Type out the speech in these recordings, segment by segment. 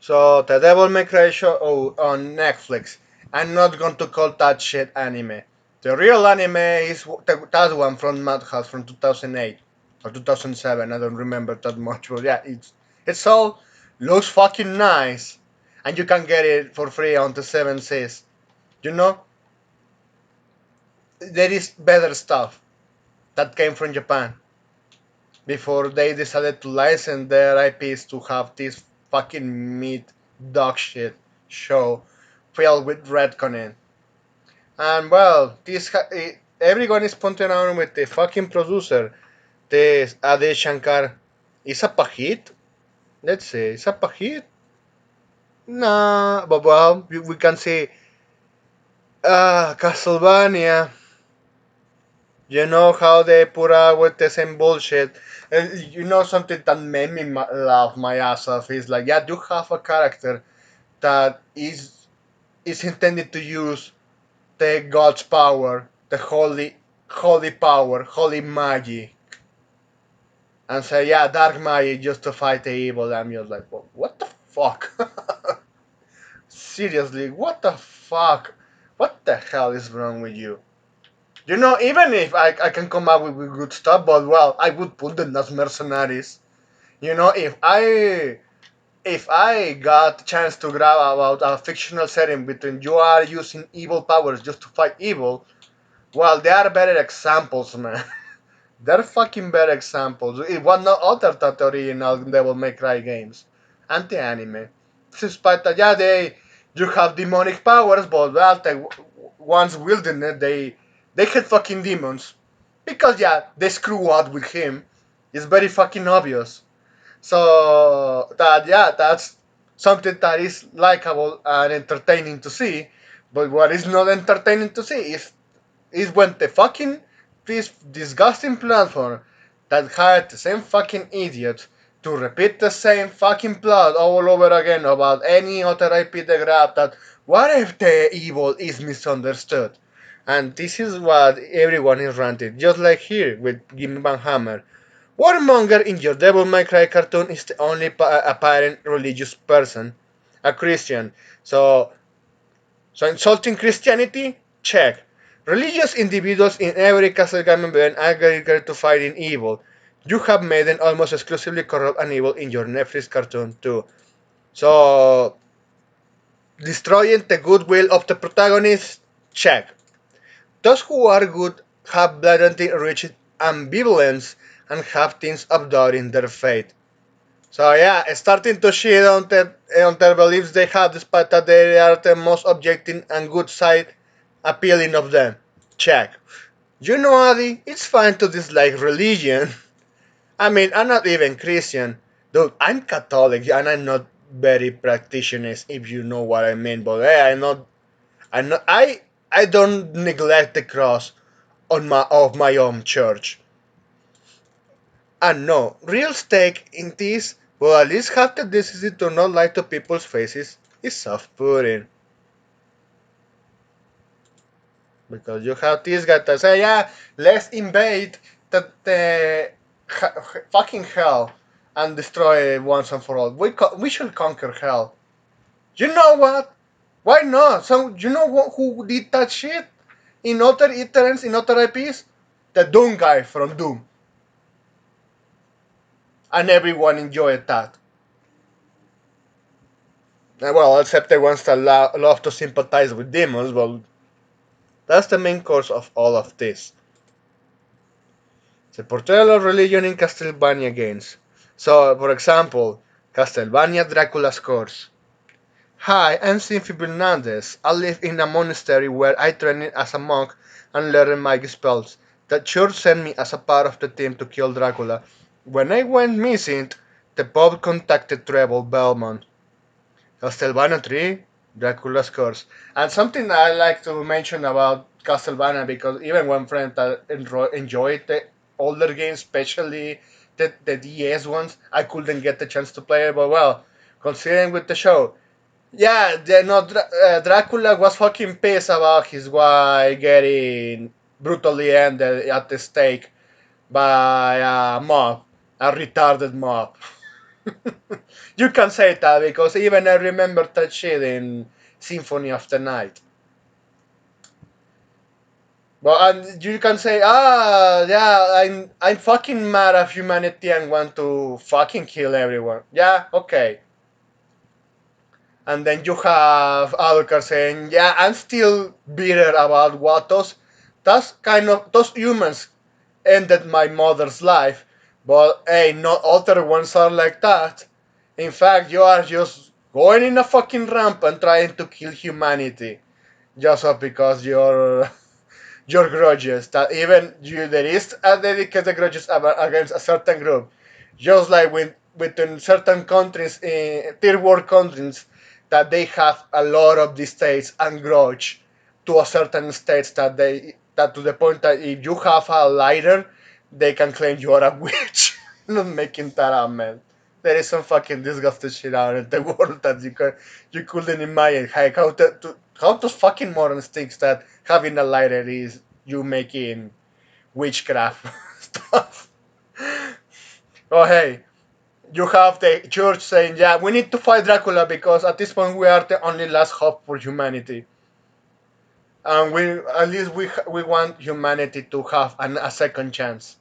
So the Devil May Cry show on Netflix. I'm not going to call that shit anime. The real anime is that one from Madhouse from 2008 or 2007. I don't remember that much, but yeah, it's all looks fucking nice, and you can get it for free on the Seven Seas. You know, there is better stuff that came from Japan before they decided to license their IPs to have this fucking meat dog shit show filled with retconning. And well, everyone is pointing out with the fucking producer, this Ade Shankar. Is a pahit? Let's say, is a pahit? Nah, but well, we can say, Castlevania. You know how they put out with the same bullshit. You know something that made me laugh my ass off is like, yeah, you have a character that is intended to use the god's power, the holy power, holy magic, and say, yeah, dark magic just to fight the evil. I'm just like, well, what the fuck? Seriously, what the fuck? What the hell is wrong with you? You know, even if I can come up with good stuff, but well, I would put them as mercenaries. You know, if I got a chance to grab about a fictional setting between you are using evil powers just to fight evil, well, they are better examples, man. They're fucking better examples. It was not altered that original Devil May Cry games and the anime. Despite that, yeah, you have demonic powers, but well, once wielding it, they hit fucking demons because yeah, they screw up with him. It's very fucking obvious. So that yeah, that's something that is likable and entertaining to see. But what is not entertaining to see is when the fucking this disgusting platform that hired the same fucking idiot to repeat the same fucking plot all over again about any other IP they grab that what if the evil is misunderstood? And this is what everyone is ranting, just like here with Jimmy Van Hammer. Warmonger in your Devil May Cry cartoon is the only apparent religious person, a Christian. So insulting Christianity? Check. Religious individuals in every Castlevania game are eager to fighting evil. You have made them almost exclusively corrupt and evil in your Netflix cartoon too. So destroying the goodwill of the protagonist? Check. Those who are good have blatantly reached ambivalence and have things of doubting their faith. So yeah, starting to shit on their beliefs they have, despite that they are the most objective and good side appealing of them. Check. You know, Adi, it's fine to dislike religion. I mean, I'm not even Christian. Dude, I'm Catholic and I'm not very practitioners, if you know what I mean. But hey, I don't neglect the cross on my own church. And no, real stake in this will at least have the decency to not lie to people's faces is soft pudding. Because you have this guy that say, yeah, let's invade the fucking hell and destroy it once and for all. We should conquer hell. You know what? Why not? So you know who did that shit in other iterants, in other IPs? The Doom guy from Doom, and everyone enjoyed that. Well, except the ones that love to sympathize with demons. Well, that's the main course of all of this. The portrayal of religion in Castlevania games. So, for example, Castlevania Dracula's Curse. Hi, I'm Sinfi Fernandez. I live in a monastery where I trained as a monk and learned magic spells. The church sent me as a part of the team to kill Dracula. When I went missing, the Pope contacted Treble Belmont. Castlevania 3, Dracula's Curse. And something I like to mention about Castlevania, because even one friend that enjoyed the older games, especially the DS ones, I couldn't get the chance to play it, but well, considering with the show, yeah, Dracula was fucking pissed about his wife getting brutally ended at the stake by a mob, a retarded mob. You can say that because even I remember that shit in Symphony of the Night. But and you can say, yeah, I'm fucking mad at humanity and want to fucking kill everyone. Yeah, okay. And then you have Alukar saying, yeah, I'm still bitter about what those kind of those humans ended my mother's life, but hey, not other ones are like that. In fact, you are just going in a fucking ramp and trying to kill humanity just because your grudges. That even you there is a dedicated grudges against a certain group, just like within certain countries, third world countries, that they have a lot of these states and grudge to a certain states that to the point that if you have a lighter, they can claim you are a witch. Not making that up, man. There is some fucking disgusting shit out in the world that you couldn't imagine. Like how those fucking morons think that having a lighter is you making witchcraft stuff. Oh hey, you have the church saying, yeah, we need to fight Dracula because at this point we are the only last hope for humanity, and we at least we want humanity to have a second chance.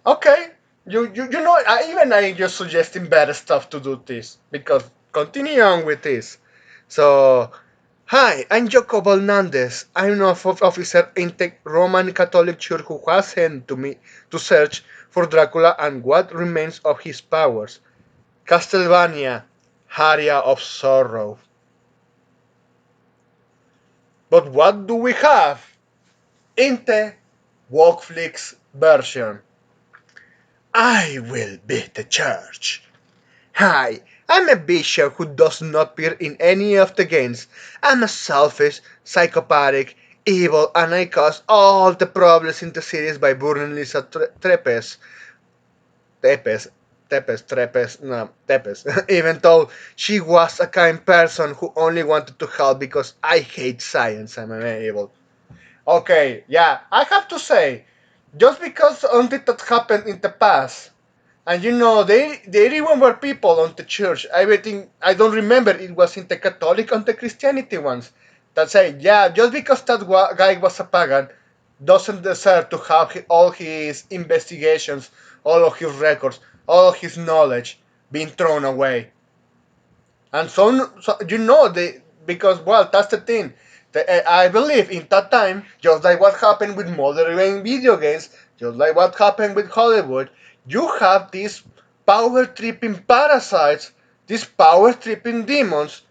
Okay, you know I just suggesting better stuff to do this because continue on with this. So hi, I'm Jacobo Hernandez. I'm an officer in the Roman Catholic Church who was sent to me to search for Dracula and what remains of his powers. Castlevania, Aria of Sorrow. But what do we have in the Walkflix version? I will be the church. Hi, I'm a bishop who does not appear in any of the games. I'm a selfish, psychopathic, evil, and I caused all the problems in the series by burning Lisa Tepes, Tepes, even though she was a kind person who only wanted to help because I hate science and I'm evil. Okay, yeah, I have to say, just because something that happened in the past, and you know, they remember people on the church. Everything I don't remember it was in the Catholic and the Christianity ones that say, yeah, just because that guy was a pagan, doesn't deserve to have all his investigations, all of his records, all of his knowledge being thrown away. And so you know they because well that's the thing. I believe in that time, just like what happened with modern video games, just like what happened with Hollywood, you have these power tripping parasites, these power tripping demons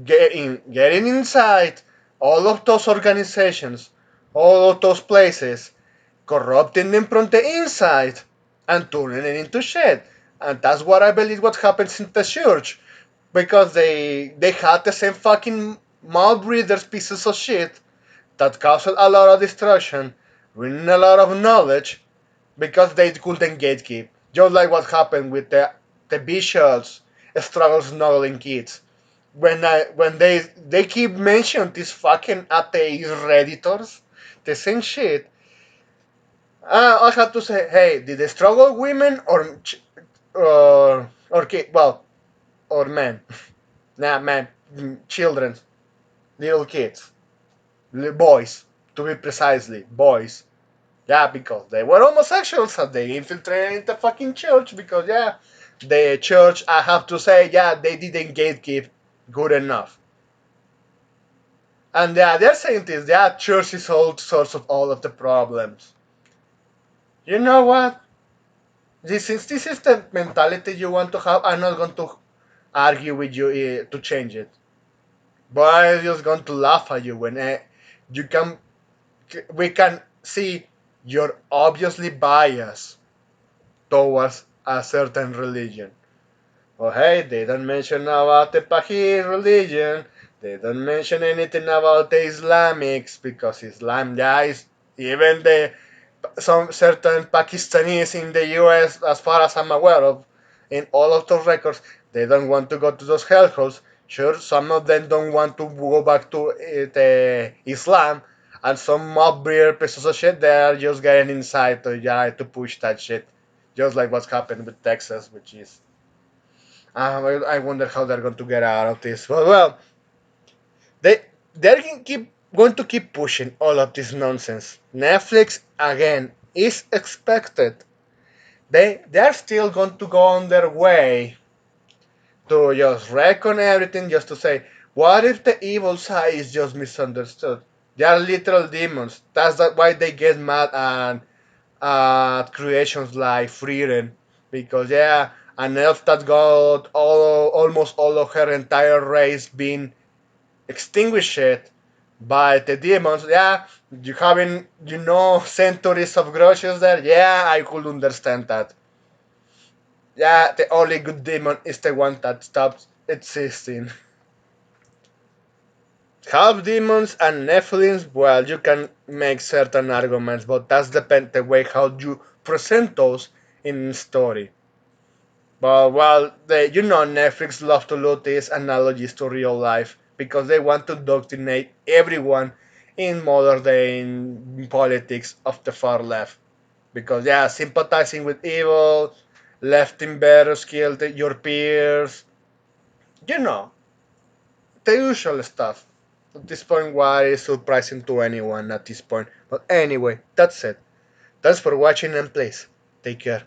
getting inside all of those organizations, all of those places, corrupting them from the inside and turning it into shit. And that's what I believe what happens in the church because they had the same fucking mouth breathers pieces of shit that caused a lot of destruction, ruining a lot of knowledge because they couldn't gatekeep. Just like what happened with the bishops struggle snuggling kids. When they keep mentioning these fucking atheist redditors, the same shit. I have to say, hey, did they struggle women or kid? Well, or men? Nah, man, children, little kids, boys, to be precisely, boys. Yeah, because they were homosexuals and they infiltrated the fucking church because, yeah, the church, I have to say, yeah, they didn't gatekeep good enough. And yeah, they're saying this, yeah, church is all source of all of the problems. You know what? Since this is the mentality you want to have, I'm not going to argue with you to change it. But I'm just going to laugh at you when you can we can see you're obviously biased towards a certain religion. Oh, hey, they don't mention about the Pahir religion. They don't mention anything about the Islamics because Islam, yeah, is even the some certain Pakistanis in the U.S. as far as I'm aware of, in all of those records, they don't want to go to those hellholes. Sure, some of them don't want to go back to the Islam, and some mob beer pieces of shit, they are just getting inside to push that shit. just like what's happened with Texas, which is I wonder how they're going to get out of this. Well, they they're going to keep pushing all of this nonsense. Netflix again is expected. They're still going to go on their way to just reckon everything, just to say, what if the evil side is just misunderstood? They are literal demons. Why they get mad at creations like Frieren, because yeah, an elf that got almost all of her entire race being extinguished by the demons. Yeah, you having centuries of grudges there. Yeah, I could understand that. Yeah, the only good demon is the one that stops existing. Half demons and Nephilims, well, you can make certain arguments, but that's depend the way how you present those in story. But well, Netflix love to load these analogies to real life because they want to indoctrinate everyone in modern day in politics of the far left. Because yeah, sympathizing with evil, left in better skill than your peers, you know, the usual stuff. At this point, why is surprising to anyone at this point? But anyway, that's it. Thanks for watching and please take care.